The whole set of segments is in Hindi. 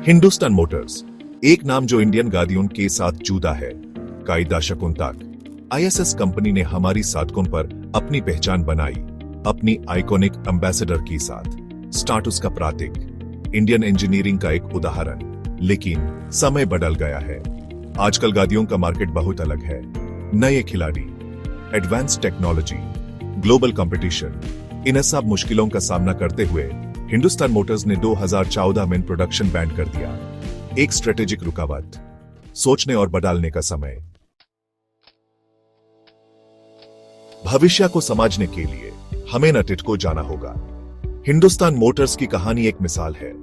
हिंदुस्तान मोटर्स, एक नाम जो इंडियन गाड़ियों के साथ जुड़ा है। कई दशकों तक आईएसएस कंपनी ने हमारी सड़कों पर अपनी पहचान बनाई, अपनी आइकॉनिक एम्बेसडर के साथ। स्टाटस का प्रतीक, इंडियन इंजीनियरिंग का एक उदाहरण। लेकिन समय बदल गया है। आजकल गाड़ियों का मार्केट बहुत अलग है। नए खिलाड़ी, एडवांस टेक्नोलॉजी, ग्लोबल कंपटीशन, इन सब मुश्किलों का सामना करते हुए हिंदुस्तान मोटर्स ने 2014 में प्रोडक्शन बैन कर दिया। एक स्ट्रेटेजिक रुकावट, सोचने और बदलने का समय। भविष्य को समझने के लिए हमें नटिट को जाना होगा। हिंदुस्तान मोटर्स की कहानी एक मिसाल है।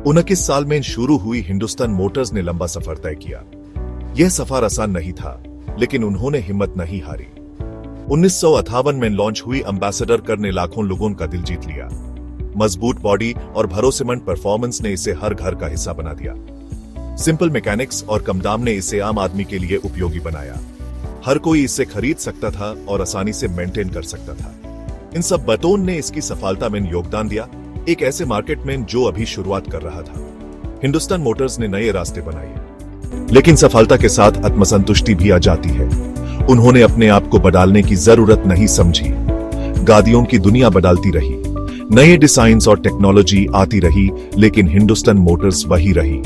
29 साल में शुरू हुई हिंदुस्तान मोटर्स ने लंबा सफर तय किया। यह सफर आसान नहीं था, लेकिन उन्होंने हिम्मत नहीं हारी। 1958 में लॉन्च हुई एम्बेसडर कार ने लाखों लोगों का दिल जीत लिया। मजबूत बॉडी और भरोसेमंद परफॉर्मेंस ने इसे हर घर का हिस्सा बना दिया। सिंपल मैकेनिक्स और कम दाम ने इसे आम आदमी के लिए उपयोगी बनाया। हर कोई इसे खरीद सकता था और आसानी से मेंटेन कर सकता था। इन सब बातों ने इसकी सफलता में योगदान दिया, एक ऐसे मार्केट में जो अभी शुरुआत कर रहा था। हिंदुस्तान मोटर्स ने नए रास्ते बनाए, लेकिन सफलता के साथ आत्मसंतुष्टि भी आ जाती है। उन्होंने अपने आप को बदलने की जरूरत नहीं समझी। गाड़ियों की दुनिया बदलती रही, नए डिजाइन्स और टेक्नोलॉजी आती रही, लेकिन हिंदुस्तान मोटर्स वही रही।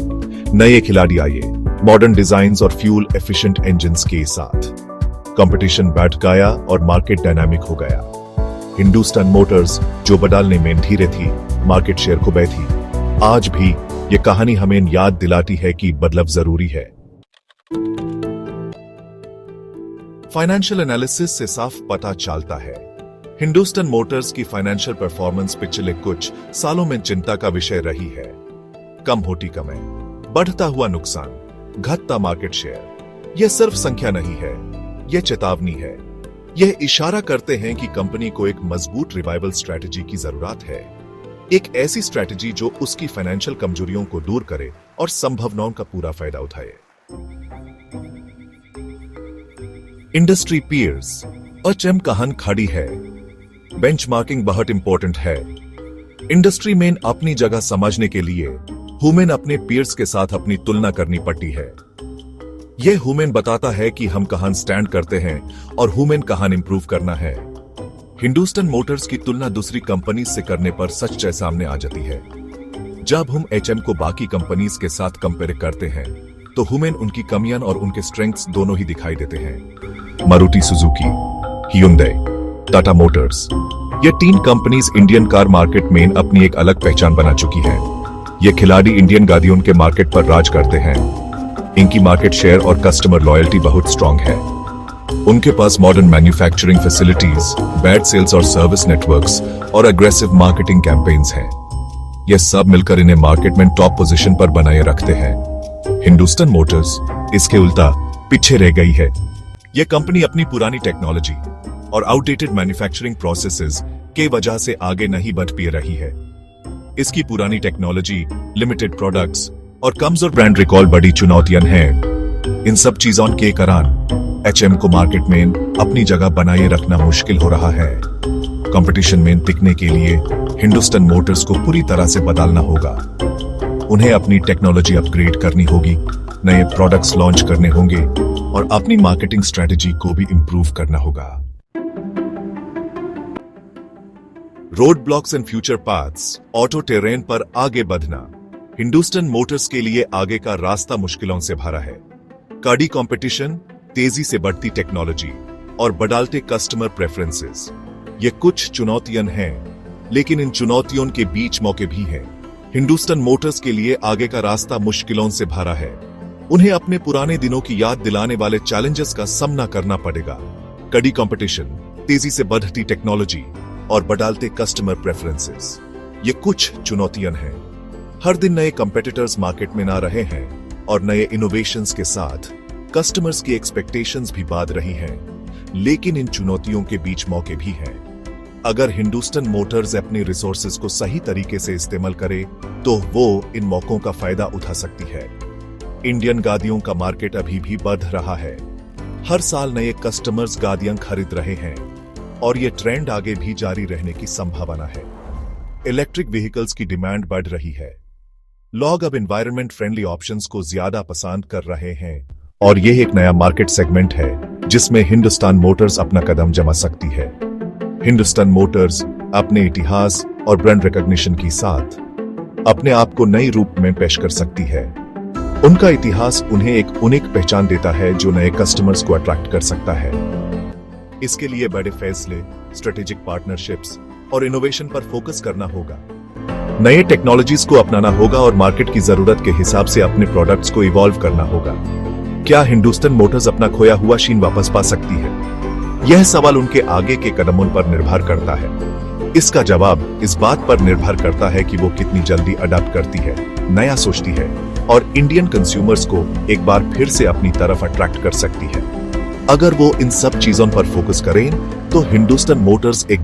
नए खिलाड़ी आए, मॉडर्न डिजाइन्स और फ्यूल एफिशिएंट इंजन्स के साथ। कंपटीशन बढ़ गया और मार्केट डायनामिक हो गया। हिंदुस्तान मोटर्स जो बदलने में धीरे थी, मार्केट शेयर खो बैठी। आज भी ये कहानी हमें याद दिलाती है कि बदलाव जरूरी है। फाइनेंशियल एनालिसिस से साफ पता चलता है हिंदुस्तान मोटर्स की फाइनेंशियल परफॉर्मेंस पिछले कुछ सालों में चिंता का विषय रही है। कम होती कमाई, बढ़ता हुआ नुकसान, घटता मार्केट शेयर। यह सिर्फ संख्या नहीं है, यह चेतावनी है। यह इशारा करते हैं कि कंपनी को एक मजबूत रिवाइवल स्ट्रेटजी की जरूरत है। एक ऐसी स्ट्रेटजी जो उसकी फाइनेंशियल कमजोरियों को दूर करे और संभावनाओं का पूरा फायदा उठाए। इंडस्ट्री पीयर्स एचएम कहानी खड़ी है। बेंचमार्किंग बहुत इंपॉर्टेंट है। इंडस्ट्री में अपनी जगह समझने के लिए ह्यूमन अपने पीयर्स के साथ अपनी तुलना करनी पड़ती है। यह ह्यूमन बताता है कि हम कहां स्टैंड करते हैं और ह्यूमन कहां इंप्रूव करना है। हिंदुस्तान मोटर्स की तुलना दूसरी कंपनी से करने पर सच्चाई सामने आ जाती है। जब हम एचएम को बाकी कंपनीज के साथ कंपेयर करते हैं, तो ह्यूमन उनकी कमियां और उनके स्ट्रेंथ्स दोनों ही दिखाई देते हैं। Maruti Suzuki, hyundai, Tata Motors, ये तीन कंपनीज इंडियन कार मार्केट में अपनी एक अलग पहचान बना चुकी है। ये खिलाड़ी इंडियन गाड़ियों के मार्केट पर राज करते हैं। इनकी मार्केट शेयर और कस्टमर लॉयल्टी बहुत स्ट्रांग है। उनके पास modern manufacturing facilities, bad sales और सर्विस नेटवर्क्स और एग्रेसिव मार्केटिंग कैंपेन्स हैं। ये सब मिलकर इन्हें मार्केट में टॉप पोजीशन पर बनाए रखते हैं। हिंदुस्तान मोटर्स इसके उल्टा पीछे रह गई है। यह कंपनी अपनी पुरानी टेक्नोलॉजी और आउटडेटेड मैन्युफैक्चरिंग प्रोसेसेस के वजह से आगे नहीं बढ़ पा रही है। इसकी पुरानी टेक्नोलॉजी, लिमिटेड प्रोडक्ट्स और कमजोर ब्रांड रिकॉल बड़ी चुनौतियां हैं। इन सब चीजों के कारण एचएम को मार्केट में अपनी जगह बनाए रखना मुश्किल हो रहा है। कंपटीशन में टिकने के लिए हिंदुस्तान मोटर्स को पूरी तरह से बदलना होगा। उन्हें अपनी टेक्नोलॉजी अपग्रेड करनी होगी, नए प्रोडक्ट्स लॉन्च करने होंगे और अपनी मार्केटिंग स्ट्रेटजी को भी इंप्रूव करना होगा। Road blocks and future paths, auto terrain पर आगे बढ़ना। हिंदुस्तान मोटर्स के लिए आगे का रास्ता मुश्किलों से भरा है। कड़ी कंपटीशन, तेजी से बढ़ती टेक्नोलॉजी और बदलते कस्टमर प्रेफरेंसेस, ये कुछ चुनौतियां हैं, लेकिन इन चुनौतियों के बीच मौके भी हैं। हिंदुस्तान मोटर्स के लिए आगे का रास्ता मुश्किलों से भरा है। उन्हें अपने पुराने दिनों की याद दिलाने वाले चैलेंजेस का सामना करना पड़ेगा। कड़ी कंपटीशन, तेजी से बढ़ती टेक्नोलॉजी और बदलते कस्टमर प्रेफरेंसेस, ये कुछ चुनौतियां हैं। हर दिन नए कंपेटिटर्स मार्केट में आ रहे हैं और नए इनोवेशंस के साथ कस्टमर्स की एक्सपेक्टेशंस भी बढ़ रही हैं। लेकिन इन चुनौतियों के बीच मौके भी हैं। अगर हिंदुस्तान मोटर्स अपने रिसोर्सेज को सही तरीके से इस्तेमाल करे, तो वो इन मौकों का फायदा उठा सकती है। इंडियन गाड़ियों का मार्केट अभी भी बढ़ रहा है। हर साल नए कस्टमर्स गाड़ियां खरीद रहे हैं और ये ट्रेंड आगे भी जारी रहने की संभावना है। इलेक्ट्रिक व्हीकल्स की डिमांड बढ़ रही है। लोग अब एनवायरनमेंट फ्रेंडली ऑप्शंस को ज्यादा पसंद कर रहे हैं और यह एक नया मार्केट सेगमेंट है जिसमें हिंदुस्तान मोटर्स अपना कदम जमा सकती है। हिंदुस्तान मोटर्स अपने इतिहास और ब्रांड रिकॉग्निशन के साथ अपने आप को नई रूप में पेश कर सकती है। उनका इतिहास उन्हें एक यूनिक पहचान देता है जो नए कस्टमर्स को अट्रैक्ट कर सकता है। इसके लिए बड़े फैसले, स्ट्रेटेजिक पार्टनरशिप्स और इनोवेशन पर फोकस करना होगा। नए टेक्नोलॉजीज को अपनाना होगा और मार्केट की जरूरत के हिसाब से अपने प्रोडक्ट्स को इवॉल्व करना होगा। क्या हिंदुस्तान मोटर्स अपना खोया हुआ शीन वापस पा सकती है? यह सवाल उनके आगे के कदमों पर निर्भर करता है। इसका जवाब इस बात पर निर्भर करता है कि वो कितनी जल्दी अडॉप्ट करती है, नया सोचती है और इंडियन कंज्यूमर्स को एक बार फिर से अपनी तरफ अट्रैक्ट कर सकती है। अगर वो इन सब चीजों पर फोकस करें तो हिंदुस्तान मोटर्स एक